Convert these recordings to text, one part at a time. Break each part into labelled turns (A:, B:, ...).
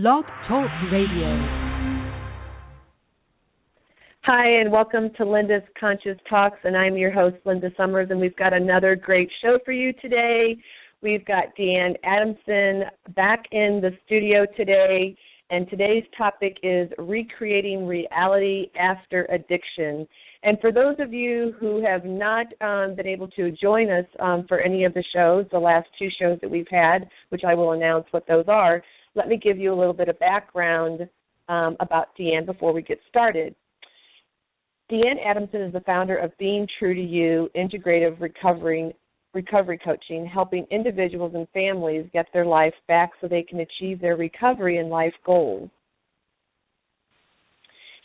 A: Blog Talk Radio.
B: Hi, and welcome to Linda's Conscious Talks, and I'm your host, Linda Summers, and we've got another great show for you today. We've got Deanne Adamson back in the studio today, and today's topic is recreating reality after addiction. And for those of you who have not been able to join us for any of the shows, the last two shows that we've had, which I will announce what those are, let me give you a little bit of background about Deanne before we get started. Deanne Adamson is the founder of Being True to You Integrative Recovery Coaching, helping individuals and families get their life back so they can achieve their recovery and life goals.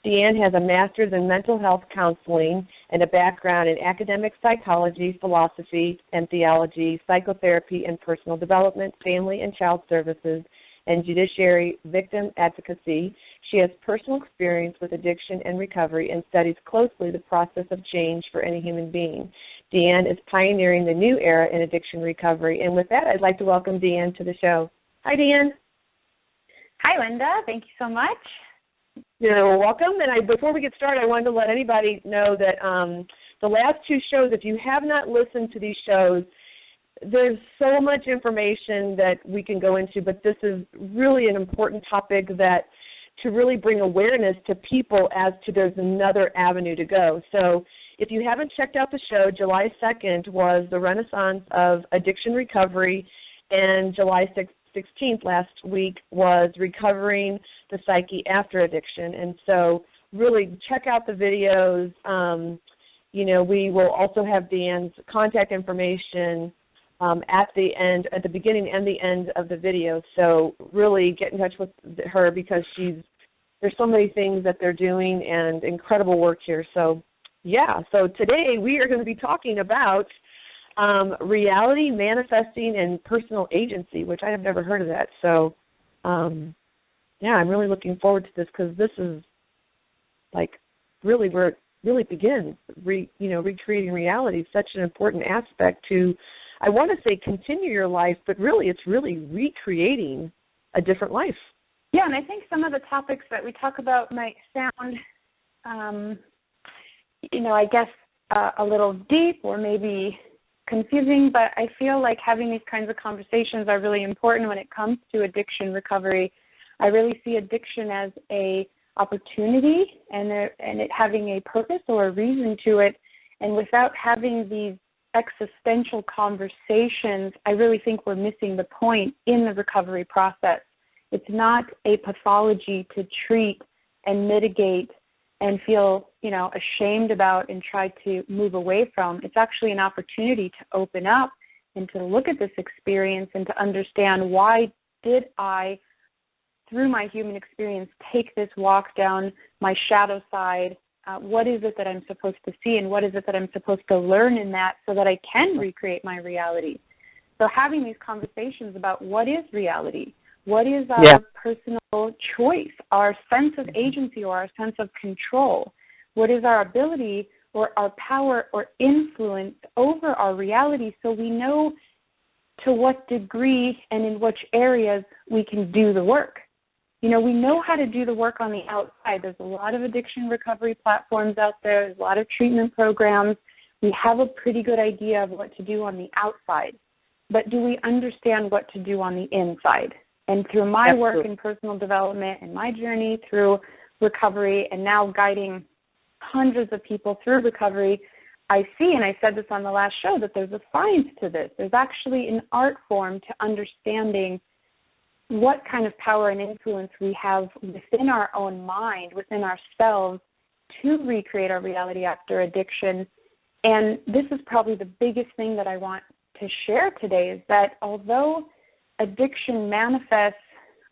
B: Deanne has a master's in mental health counseling and a background in academic psychology, philosophy and theology, psychotherapy and personal development, family and child services, and judiciary victim advocacy. She has personal experience with addiction and recovery and studies closely the process of change for any human being. Deanne is pioneering the new era in addiction recovery. And with that, I'd like to welcome Deanne to the show. Hi, Deanne.
C: Hi, Linda. Thank you so much.
B: You're welcome. And before we get started, I wanted to let anybody know that the last two shows, if you have not listened to these shows, there's so much information that we can go into, but this is really an important topic that to really bring awareness to people as to there's another avenue to go. So if you haven't checked out the show, July 2nd was the Renaissance of Addiction Recovery, and July 16th last week was Recovering the Psyche After Addiction. And so really check out the videos. We will also have Deanne's contact information at the beginning and the end of the video. So really get in touch with her because there's so many things that they're doing and incredible work here. So today we are going to be talking about reality, manifesting, and personal agency, which I have never heard of that. So, I'm really looking forward to this because this is like really where it really begins, recreating reality, such an important aspect to, I want to say continue your life, but really it's really recreating a different life.
C: Yeah, and I think some of the topics that we talk about might sound, a little deep or maybe confusing, but I feel like having these kinds of conversations are really important when it comes to addiction recovery. I really see addiction as a opportunity and it having a purpose or a reason to it, and without having these existential conversations, I really think we're missing the point in the recovery process. It's not a pathology to treat and mitigate and feel, ashamed about and try to move away from. It's actually an opportunity to open up and to look at this experience and to understand, why did I, through my human experience, take this walk down my shadow side? What is it that I'm supposed to see, and what is it that I'm supposed to learn in that so that I can recreate my reality? So having these conversations about what is reality, what is our personal choice, our sense of agency or our sense of control, what is our ability or our power or influence over our reality, so we know to what degree and in which areas we can do the work. We know how to do the work on the outside. There's a lot of addiction recovery platforms out there. There's a lot of treatment programs. We have a pretty good idea of what to do on the outside. But do we understand what to do on the inside? And through my work in personal development and my journey through recovery and now guiding hundreds of people through recovery, I see, and I said this on the last show, that there's a science to this. There's actually an art form to understanding what kind of power and influence we have within our own mind, within ourselves, to recreate our reality after addiction. And this is probably the biggest thing that I want to share today, is that although addiction manifests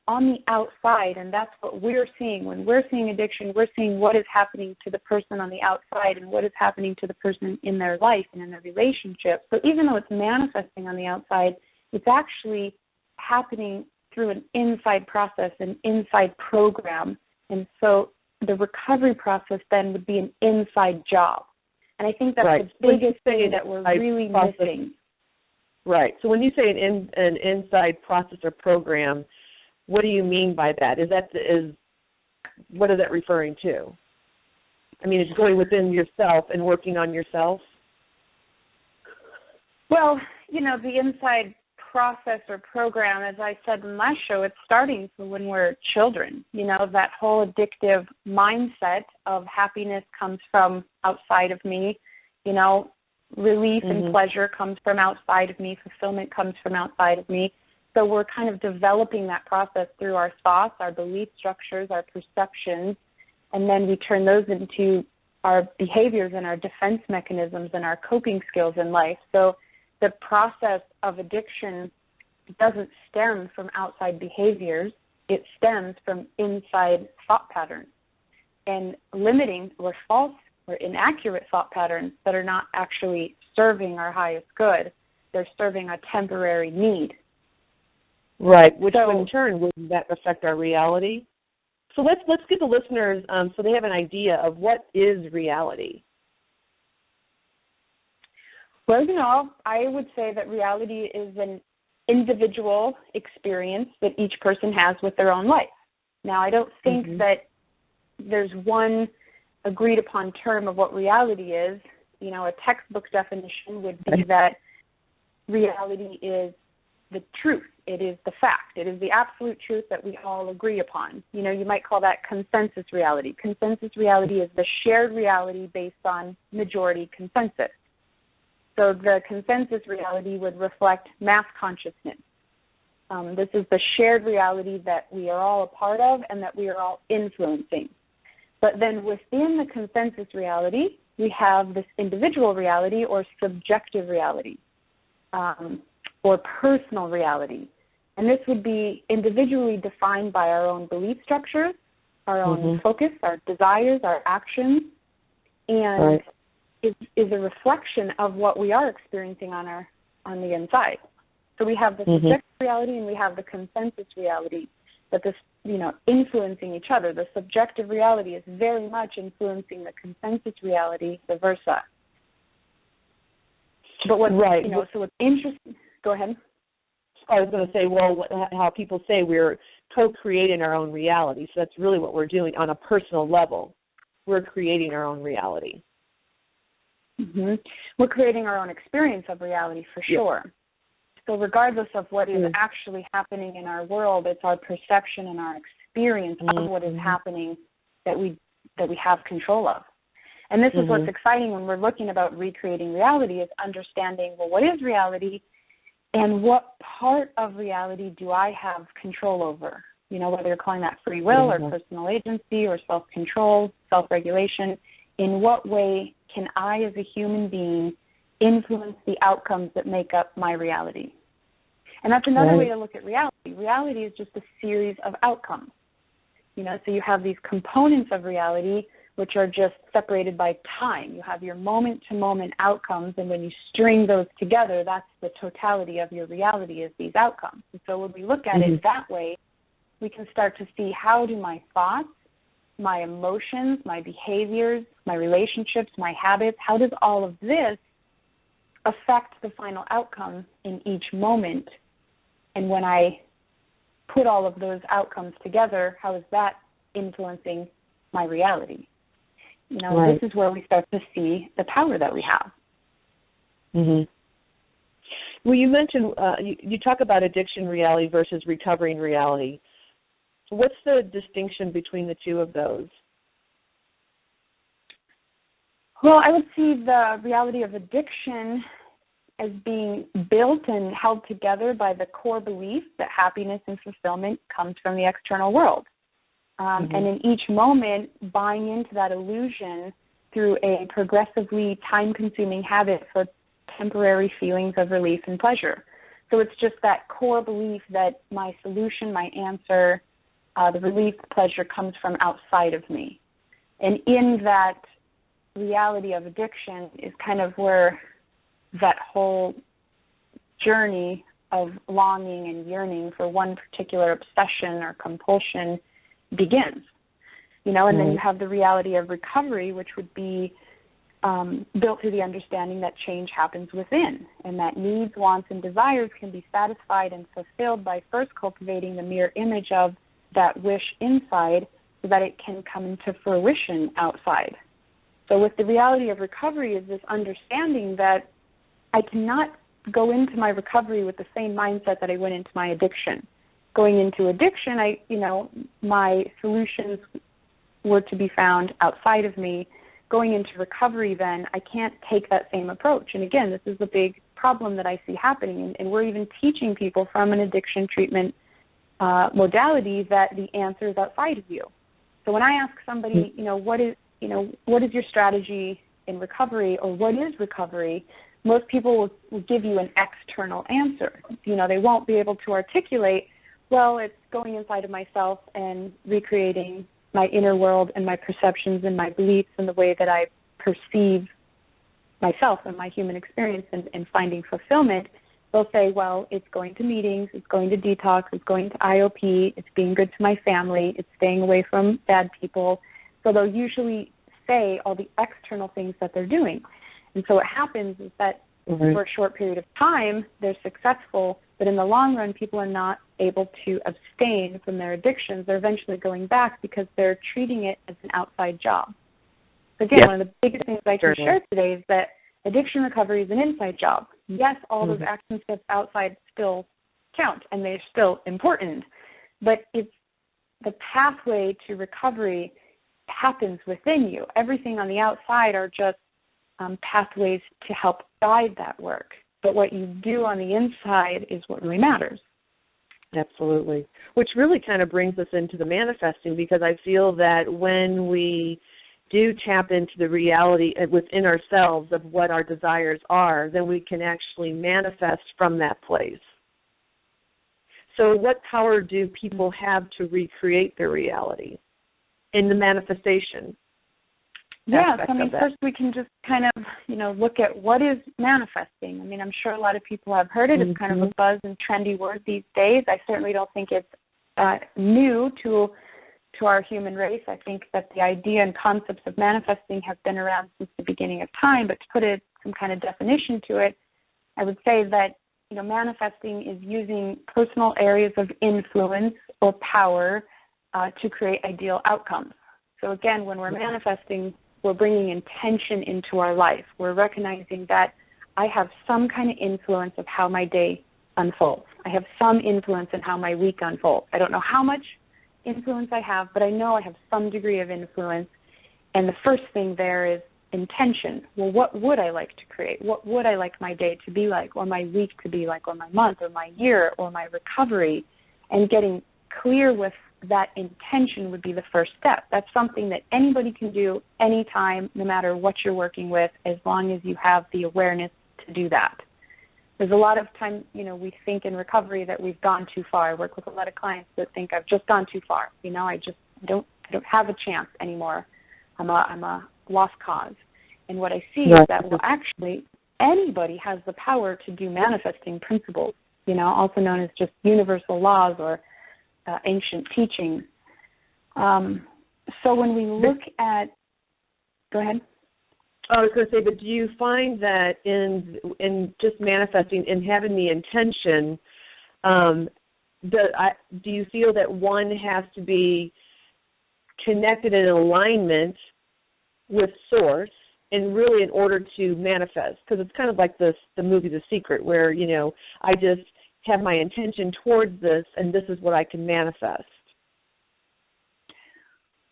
C: on the outside, and that's what we're seeing. When we're seeing addiction, we're seeing what is happening to the person on the outside and what is happening to the person in their life and in their relationship. So even though it's manifesting on the outside, it's actually happening through an inside process, an inside program. And so the recovery process then would be an inside job. And I think that's the biggest thing that we're really missing.
B: Right. So when you say an inside process or program, what do you mean by that? What is that referring to? I mean, it's going within yourself and working on yourself?
C: Well, the inside process or program, as I said in last show, it's starting from when we're children. That whole addictive mindset of happiness comes from outside of me. Relief and pleasure comes from outside of me. Fulfillment comes from outside of me. So we're kind of developing that process through our thoughts, our belief structures, our perceptions, and then we turn those into our behaviors and our defense mechanisms and our coping skills in life. So the process of addiction doesn't stem from outside behaviors. It stems from inside thought patterns and limiting or false or inaccurate thought patterns that are not actually serving our highest good. They're serving a temporary need.
B: Right, which in turn would that affect our reality? So let's give the listeners so they have an idea of what is reality.
C: Well, I would say that reality is an individual experience that each person has with their own life. Now, I don't think that there's one agreed upon term of what reality is. A textbook definition would be that reality is the truth. It is the fact. It is the absolute truth that we all agree upon. You might call that consensus reality. Consensus reality is the shared reality based on majority consensus. So the consensus reality would reflect mass consciousness. This is the shared reality that we are all a part of and that we are all influencing. But then within the consensus reality, we have this individual reality or subjective reality or personal reality. And this would be individually defined by our own belief structures, our own focus, our desires, our actions, and is a reflection of what we are experiencing on the inside. So we have the subjective reality and we have the consensus reality, but this, influencing each other. The subjective reality is very much influencing the consensus reality, vice versa. But so what's interesting, go ahead.
B: I was going to say, how people say we're co-creating our own reality. So that's really what we're doing on a personal level. We're creating our own reality.
C: We're creating our own experience of reality for sure. So regardless of what is actually happening in our world, it's our perception and our experience of what is happening that we have control of. And this is what's exciting when we're looking about recreating reality, is understanding, what is reality and what part of reality do I have control over? Whether you're calling that free will or personal agency or self-control, self-regulation, in what way can I as a human being influence the outcomes that make up my reality? And that's another way to look at reality. Reality is just a series of outcomes. So you have these components of reality which are just separated by time. You have your moment-to-moment outcomes, and when you string those together, that's the totality of your reality, is these outcomes. And so when we look at it that way, we can start to see, how do my thoughts, my emotions, my behaviors, my relationships, my habits, how does all of this affect the final outcome in each moment? And when I put all of those outcomes together, how is that influencing my reality? This is where we start to see the power that we have.
B: Well, you mentioned, you talk about addiction reality versus recovering reality. What's the distinction between the two of those?
C: Well, I would see the reality of addiction as being built and held together by the core belief that happiness and fulfillment comes from the external world. And in each moment, buying into that illusion through a progressively time-consuming habit for temporary feelings of relief and pleasure. So it's just that core belief that my solution, my answer, the relief, pleasure comes from outside of me. And in that reality of addiction is kind of where that whole journey of longing and yearning for one particular obsession or compulsion begins. And then you have the reality of recovery, which would be built through the understanding that change happens within, and that needs, wants, and desires can be satisfied and fulfilled by first cultivating the mirror image of that wish inside so that it can come into fruition outside. So with the reality of recovery is this understanding that I cannot go into my recovery with the same mindset that I went into my addiction. Going into addiction, my solutions were to be found outside of me. Going into recovery, then, I can't take that same approach. And again, this is the big problem that I see happening. And we're even teaching people from an addiction treatment modality that the answer is outside of you. So when I ask somebody, what is your strategy in recovery, or what is recovery, most people will give you an external answer. They won't be able to articulate, well, it's going inside of myself and recreating my inner world and my perceptions and my beliefs and the way that I perceive myself and my human experience and finding fulfillment. They'll say, well, it's going to meetings, it's going to detox, it's going to IOP, it's being good to my family, it's staying away from bad people. So they'll usually say all the external things that they're doing. And so what happens is that for a short period of time, they're successful, but in the long run, people are not able to abstain from their addictions. They're eventually going back because they're treating it as an outside job. So again, one of the biggest things I can share today is that addiction recovery is an inside job. Yes, all those action steps outside still count, and they're still important, but it's the pathway to recovery happens within you. Everything on the outside are just pathways to help guide that work. But what you do on the inside is what really matters.
B: Absolutely. Which really kind of brings us into the manifesting, because I feel that when we do tap into the reality within ourselves of what our desires are, then we can actually manifest from that place. So what power do people have to recreate their reality in the manifestation?
C: Yeah, so first we can just kind of, look at what is manifesting. I'm sure a lot of people have heard it. It's kind of a buzz and trendy word these days. I certainly don't think it's new to our human race. I think that the idea and concepts of manifesting have been around since the beginning of time, but to put some kind of definition to it, I would say that, manifesting is using personal areas of influence or power to create ideal outcomes. So again, when we're manifesting, we're bringing intention into our life. We're recognizing that I have some kind of influence of how my day unfolds. I have some influence in how my week unfolds. I don't know how much influence I have, but I know I have some degree of influence. And the first thing there is intention. Well, what would I like to create? What would I like my day to be like, or my week to be like, or my month, or my year, or my recovery? And getting clear with that intention would be the first step. That's something that anybody can do anytime, no matter what you're working with, as long as you have the awareness to do that. There's a lot of time, we think in recovery that we've gone too far. I work with a lot of clients that think I've just gone too far. I don't have a chance anymore. I'm a lost cause. And what I see is that, well, actually, anybody has the power to do manifesting principles, also known as just universal laws or ancient teachings. So when we look at, go ahead.
B: I was going to say, but do you find that in just manifesting and having the intention, do you feel that one has to be connected in alignment with Source, and really in order to manifest? Because it's kind of like the movie The Secret, where, I just have my intention towards this, and this is what I can manifest.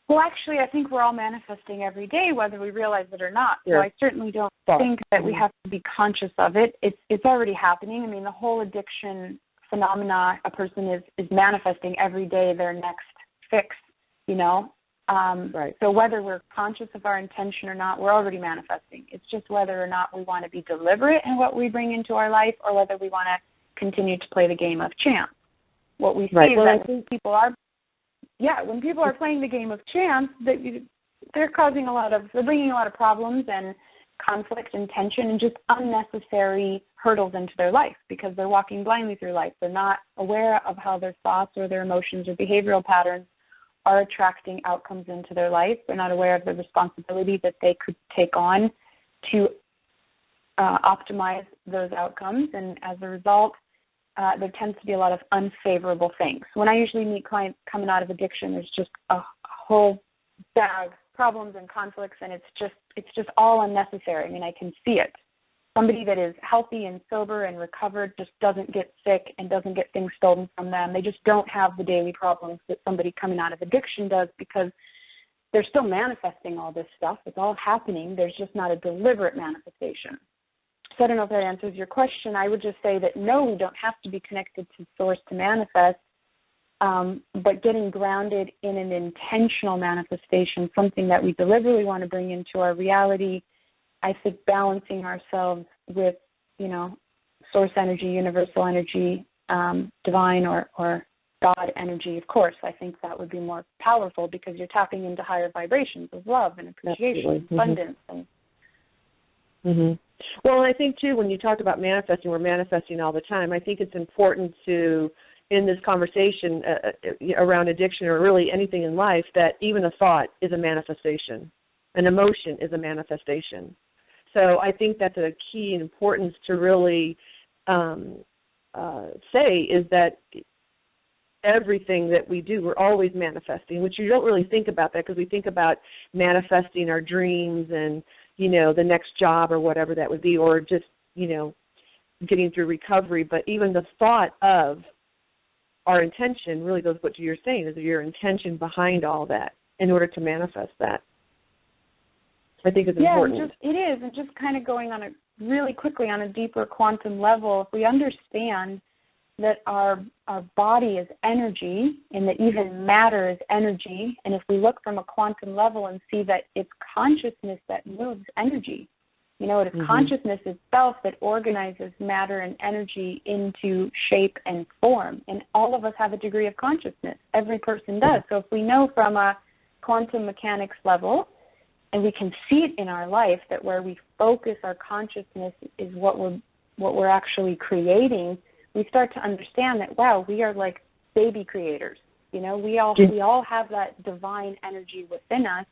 C: Well, actually, I think we're all manifesting every day, whether we realize it or not. So I certainly don't think that we have to be conscious of it. It's already happening. The whole addiction phenomena, a person is manifesting every day their next fix, So whether we're conscious of our intention or not, we're already manifesting. It's just whether or not we want to be deliberate in what we bring into our life, or whether we want to continue to play the game of chance. What we see is that when people are playing the game of chance, they're bringing a lot of problems and conflict and tension and just unnecessary hurdles into their life, because they're walking blindly through life. They're not aware of how their thoughts or their emotions or behavioral patterns are attracting outcomes into their life. They're not aware of the responsibility that they could take on to optimize those outcomes, and as a result, there tends to be a lot of unfavorable things. When I usually meet clients coming out of addiction, there's just a whole bag of problems and conflicts, and it's just all unnecessary. I mean, I can see it. Somebody that is healthy and sober and recovered just doesn't get sick and doesn't get things stolen from them. They just don't have the daily problems that somebody coming out of addiction does, because they're still manifesting all this stuff. It's all happening. There's just not a deliberate manifestation. So I don't know if that answers your question. I would just say that no, we don't have to be connected to source to manifest, but getting grounded in an intentional manifestation, something that we deliberately want to bring into our reality. I think balancing ourselves with, source energy, universal energy, divine or God energy, of course, I think that would be more powerful, because you're tapping into higher vibrations of love and appreciation, abundance.
B: Well, I think, too, when you talk about manifesting, we're manifesting all the time. I think it's important to, in this conversation around addiction or really anything in life, that even a thought is a manifestation. An emotion is a manifestation. So I think that's a key importance to really say, is that everything that we do, we're always manifesting, which you don't really think about that, because we think about manifesting our dreams and, the next job or whatever that would be, or just, getting through recovery. But even the thought of our intention really goes what you're saying, is your intention behind all that in order to manifest that. I think it's important.
C: It is. And just kind of going on really quickly on a deeper quantum level, if we understand that our body is energy and that even matter is energy, and if we look from a quantum level and see that it's consciousness that moves energy, it is consciousness itself that organizes matter and energy into shape and form, and all of us have a degree of consciousness. Every person does. So if we know from a quantum mechanics level, and we can see it in our life, that where we focus our consciousness is what we're actually creating, we start to understand that, wow, we are like baby creators. We all have that divine energy within us.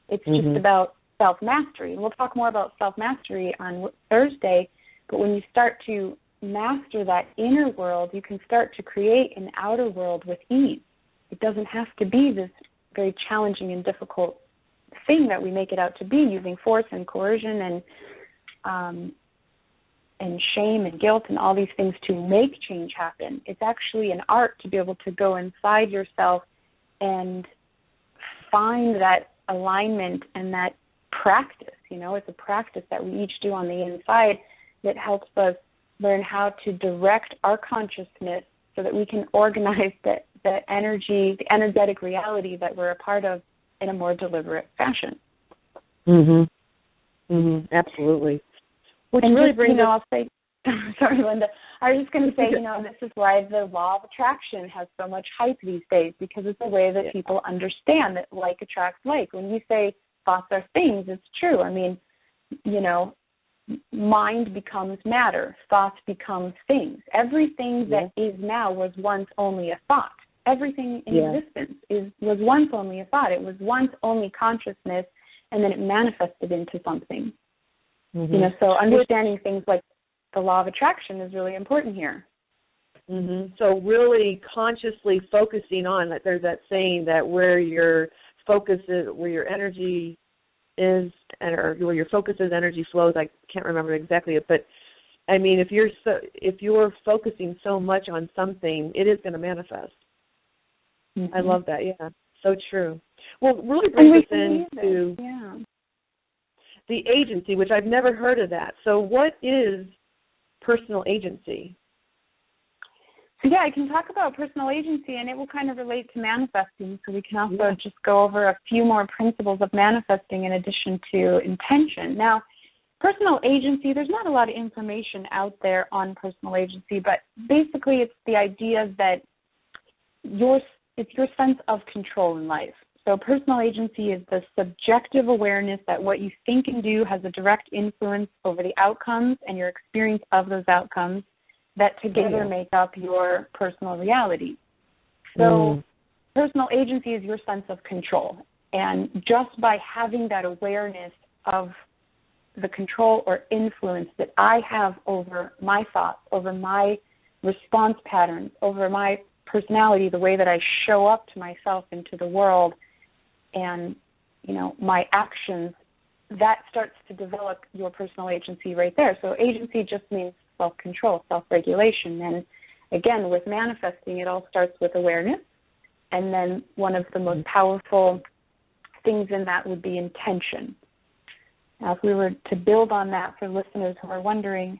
C: It's just about self-mastery. And we'll talk more about self-mastery on Thursday, but when you start to master that inner world, you can start to create an outer world with ease. It doesn't have to be this very challenging and difficult thing that we make it out to be, using force and coercion and shame and guilt and all these things to make change happen. It's actually an art to be able to go inside yourself and find that alignment and that practice. It's a practice that we each do on the inside that helps us learn how to direct our consciousness so that we can organize the energy, the energetic reality that we're a part of in a more deliberate fashion.
B: Absolutely. Which
C: and
B: really
C: just,
B: brings
C: I'll say, sorry, Linda, I was just going to say, this is why the law of attraction has so much hype these days, because it's a way that people understand that like attracts like. When you say thoughts are things, it's true. I mean, mind becomes matter, thoughts become things. Everything that is now was once only a thought. Everything in existence was once only a thought. It was once only consciousness, and then it manifested into something. So understanding things like the law of attraction is really important here.
B: So really consciously focusing on, like there's that saying that where your focus is, where your energy is, or where your focus is, energy flows. I can't remember exactly it, but I mean, if you're focusing so much on something, it is going to manifest. I love that. Yeah, so true. Well, it really brings us into the agency, which I've never heard of that. So what is personal agency?
C: So I can talk about personal agency, and it will kind of relate to manifesting. So we can also just go over a few more principles of manifesting in addition to intention. Now, personal agency, there's not a lot of information out there on personal agency, but basically it's the idea that it's your sense of control in life. So personal agency is the subjective awareness that what you think and do has a direct influence over the outcomes and your experience of those outcomes that together make up your personal reality. So personal agency is your sense of control. And just by having that awareness of the control or influence that I have over my thoughts, over my response patterns, over my personality, the way that I show up to myself and to the world, and, my actions, that starts to develop your personal agency right there. So agency just means self-control, self-regulation. And again, with manifesting, it all starts with awareness. And then one of the most powerful things in that would be intention. Now, if we were to build on that for listeners who are wondering,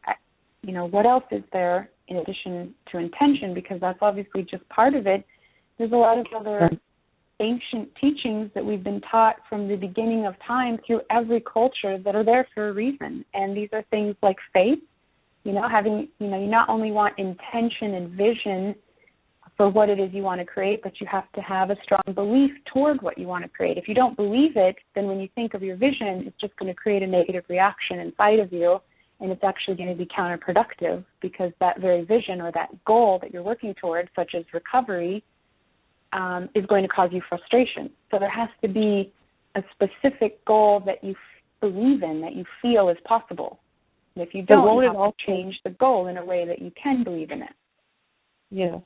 C: what else is there in addition to intention, because that's obviously just part of it, there's a lot of other ancient teachings that we've been taught from the beginning of time through every culture that are there for a reason. And these are things like faith, having, you not only want intention and vision for what it is you want to create, but you have to have a strong belief toward what you want to create. If you don't believe it, then when you think of your vision, it's just going to create a negative reaction inside of you, and it's actually going to be counterproductive, because that very vision or that goal that you're working toward, such as recovery, is going to cause you frustration. So there has to be a specific goal that you believe in, that you feel is possible. And if you don't, you have to change the goal in a way that you can believe in it.
B: Yeah.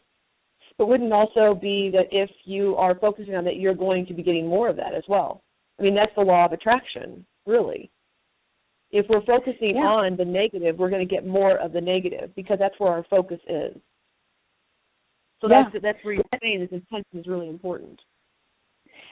B: But wouldn't also be that if you are focusing on that, you're going to be getting more of that as well. I mean, that's the law of attraction, really. If we're focusing on the negative, we're going to get more of the negative, because that's where our focus is. So that's where you're saying this intention is really important.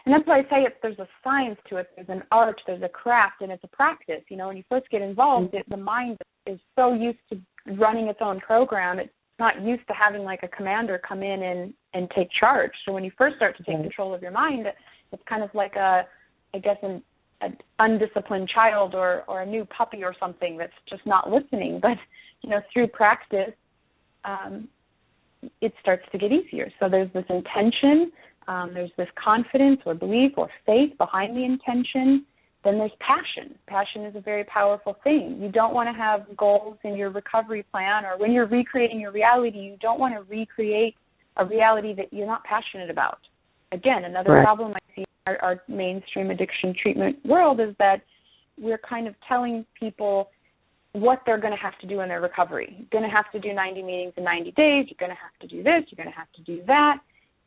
C: And that's why I say there's a science to it, there's an art, there's a craft, and it's a practice. When you first get involved, the mind is so used to running its own program, it's not used to having like a commander come in and take charge. So when you first start to take control of your mind, it's kind of like an undisciplined child or a new puppy or something that's just not listening. But, through practice, it starts to get easier. So there's this intention, there's this confidence or belief or faith behind the intention. Then there's passion. Passion is a very powerful thing. You don't want to have goals in your recovery plan, or when you're recreating your reality, you don't want to recreate a reality that you're not passionate about. Again, another problem I see in our mainstream addiction treatment world is that we're kind of telling people what they're going to have to do in their recovery. You're going to have to do 90 meetings in 90 days. You're going to have to do this. You're going to have to do that.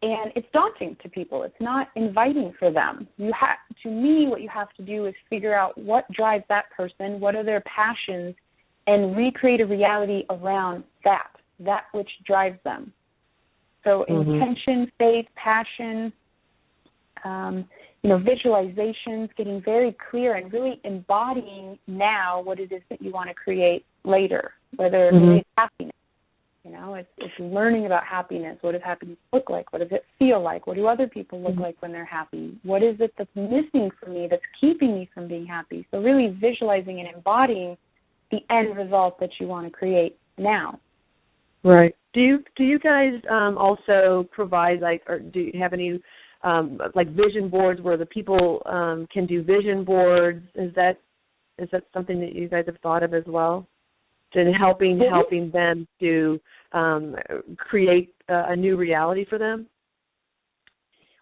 C: And it's daunting to people. It's not inviting for them. To me, what you have to do is figure out what drives that person, what are their passions, and recreate a reality around that which drives them. So intention, faith, passion, visualizations, getting very clear and really embodying now what it is that you want to create later, whether it's happiness. It's learning about happiness. What does happiness look like? What does it feel like? What do other people look like when they're happy? What is it that's missing for me that's keeping me from being happy? So really visualizing and embodying the end result that you want to create now.
B: Right. Do you guys also provide, or do you have any vision boards where the people can do vision boards? Is that something that you guys have thought of as well? And helping them to create a new reality for them?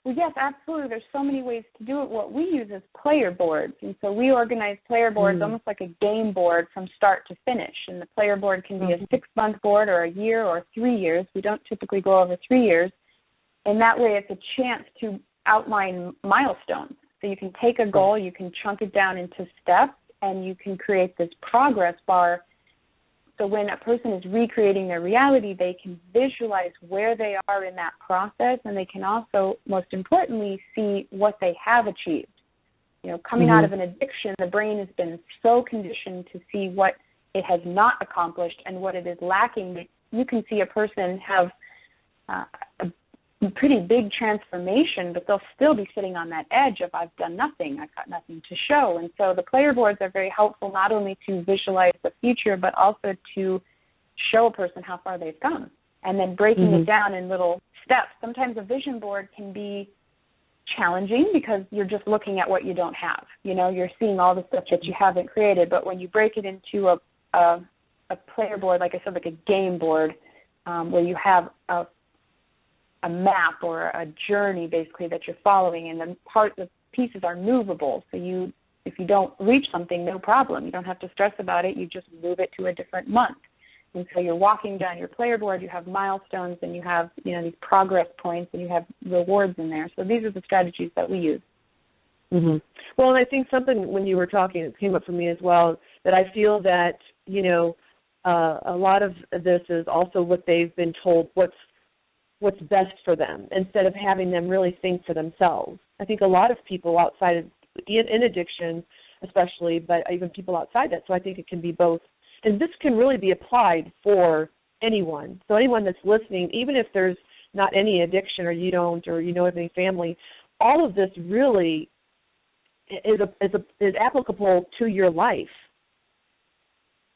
C: Well, yes, absolutely. There's so many ways to do it. What we use is player boards. And so we organize player boards almost like a game board from start to finish. And the player board can be a 6-month board or a year or 3 years. We don't typically go over 3 years. And that way it's a chance to outline milestones. So you can take a goal, you can chunk it down into steps, and you can create this progress bar. So when a person is recreating their reality, they can visualize where they are in that process, and they can also, most importantly, see what they have achieved. Coming out of an addiction, the brain has been so conditioned to see what it has not accomplished and what it is lacking. You can see a person have a pretty big transformation, but they'll still be sitting on that edge of, I've done nothing, I've got nothing to show. And so the player boards are very helpful not only to visualize the future, but also to show a person how far they've come, and then breaking it down in little steps. Sometimes a vision board can be challenging because you're just looking at what you don't have. You're seeing all the stuff that you haven't created, but when you break it into a player board, like I said, like a game board, where you have a map or a journey basically that you're following, and the pieces are movable, so If you don't reach something, no problem. You don't have to stress about it. You just move it to a different month. And so you're walking down your player board, you have milestones, and you have, these progress points, and you have rewards in there. So these are the strategies that we use.
B: Mm-hmm. Well, and I think something when you were talking, it came up for me as well, that I feel that, a lot of this is also what they've been told what's best for them, instead of having them really think for themselves. I think a lot of people outside of, in addiction especially, but even people outside that, so I think it can be both. And this can really be applied for anyone. So anyone that's listening, even if there's not any addiction or you don't, or you know of any family, all of this really is applicable to your life.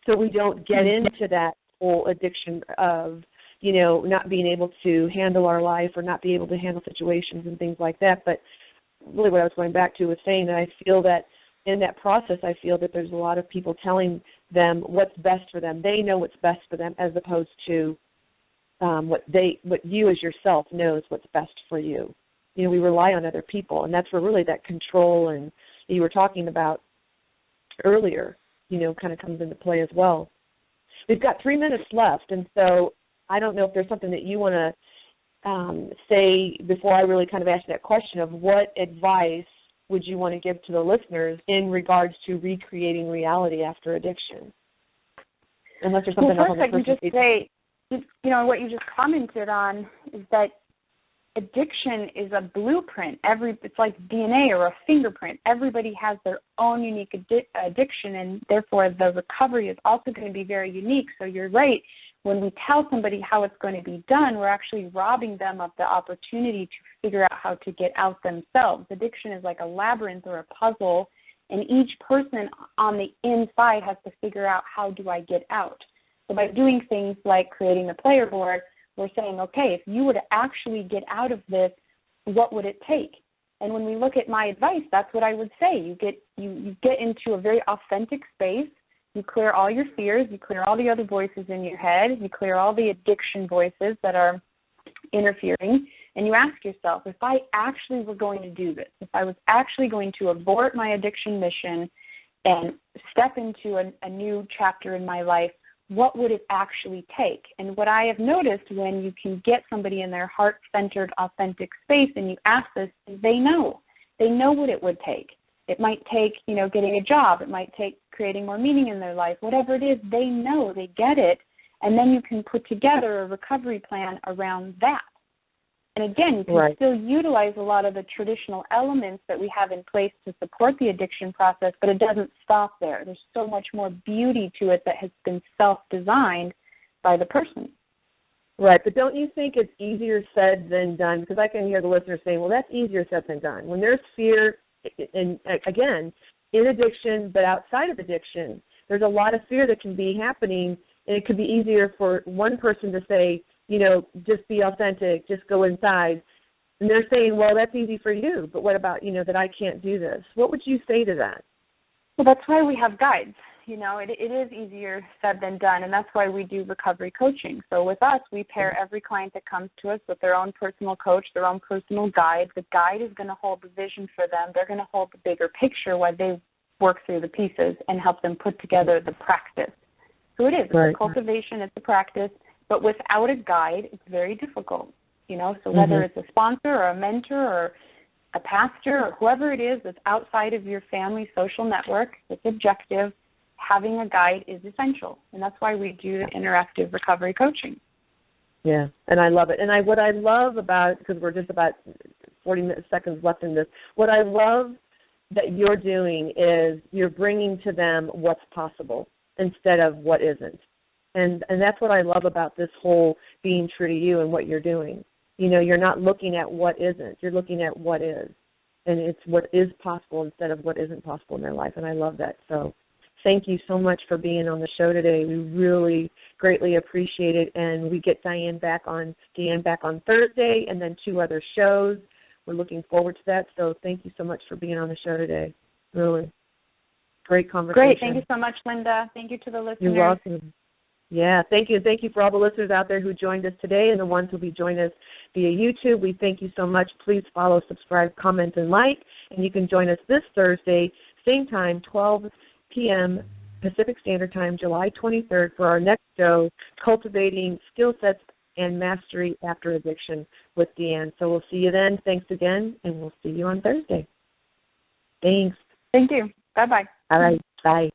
B: So we don't get into that whole addiction of, not being able to handle our life or not be able to handle situations and things like that. But really what I was going back to was saying that I feel that in that process, I feel that there's a lot of people telling them what's best for them. They know what's best for them, as opposed to what you as yourself knows what's best for you. We rely on other people, and that's where really that control and you were talking about earlier, kind of comes into play as well. We've got 3 minutes left, and so I don't know if there's something that you want to say before I really kind of ask that question of what advice would you want to give to the listeners in regards to recreating reality after addiction? Unless there's something else on the
C: first, I can just say, what you just commented on is that addiction is a blueprint. It's like DNA or a fingerprint. Everybody has their own unique addiction, and therefore the recovery is also going to be very unique. So you're right. When we tell somebody how it's going to be done, we're actually robbing them of the opportunity to figure out how to get out themselves. Addiction is like a labyrinth or a puzzle, and each person on the inside has to figure out, how do I get out? So by doing things like creating the player board, we're saying, okay, if you were to actually get out of this, what would it take? And when we look at my advice, that's what I would say. You get into a very authentic space. You clear all your fears. You clear all the other voices in your head. You clear all the addiction voices that are interfering. And you ask yourself, if I actually were going to do this, if I was actually going to abort my addiction mission and step into a new chapter in my life, what would it actually take? And what I have noticed when you can get somebody in their heart-centered, authentic space and you ask this, is they know. They know what it would take. It might take, getting a job. It might take creating more meaning in their life. Whatever it is, they know, they get it, and then you can put together a recovery plan around that. And again, you can still utilize a lot of the traditional elements that we have in place to support the addiction process, but it doesn't stop there. There's so much more beauty to it that has been self-designed by the person.
B: Right, but don't you think it's easier said than done? Because I can hear the listeners saying, well, that's easier said than done. When there's fear, and again, in addiction, but outside of addiction, there's a lot of fear that can be happening, and it could be easier for one person to say, just be authentic, just go inside. And they're saying, well, that's easy for you, but what about, that I can't do this? What would you say to that?
C: Well, that's why we have guides. It is easier said than done, and that's why we do recovery coaching. So with us, we pair every client that comes to us with their own personal coach, their own personal guide. The guide is going to hold the vision for them. They're going to hold the bigger picture while they work through the pieces and help them put together the practice. So it is. It's a cultivation. It's a practice. But without a guide, it's very difficult. So whether it's a sponsor or a mentor or a pastor or whoever it is that's outside of your family social network, that's objective, having a guide is essential, and that's why we do the interactive recovery coaching.
B: Yeah, and I love it. And what I love about, because we're just about 40 seconds left in this, what I love that you're doing is you're bringing to them what's possible instead of what isn't. And that's what I love about this whole being true to you and what you're doing. You're not looking at what isn't. You're looking at what is. And it's what is possible instead of what isn't possible in their life, and I love that. So thank you so much for being on the show today. We really greatly appreciate it, and we get Deanne back on Thursday and then 2 other shows. We're looking forward to that, so thank you so much for being on the show today. Really great conversation.
C: Great. Thank you so much, Linda. Thank you to the listeners.
B: You're welcome. Yeah, thank you. Thank you for all the listeners out there who joined us today and the ones who will be joining us via YouTube. We thank you so much. Please follow, subscribe, comment, and like. And you can join us this Thursday, same time, 12 p.m. Pacific Standard Time, July 23rd, for our next show, Cultivating Skill Sets and Mastery After Addiction with Deanne. So we'll see you then. Thanks again, and we'll see you on Thursday. Thanks.
C: Thank you. Bye-bye.
B: All right. Bye.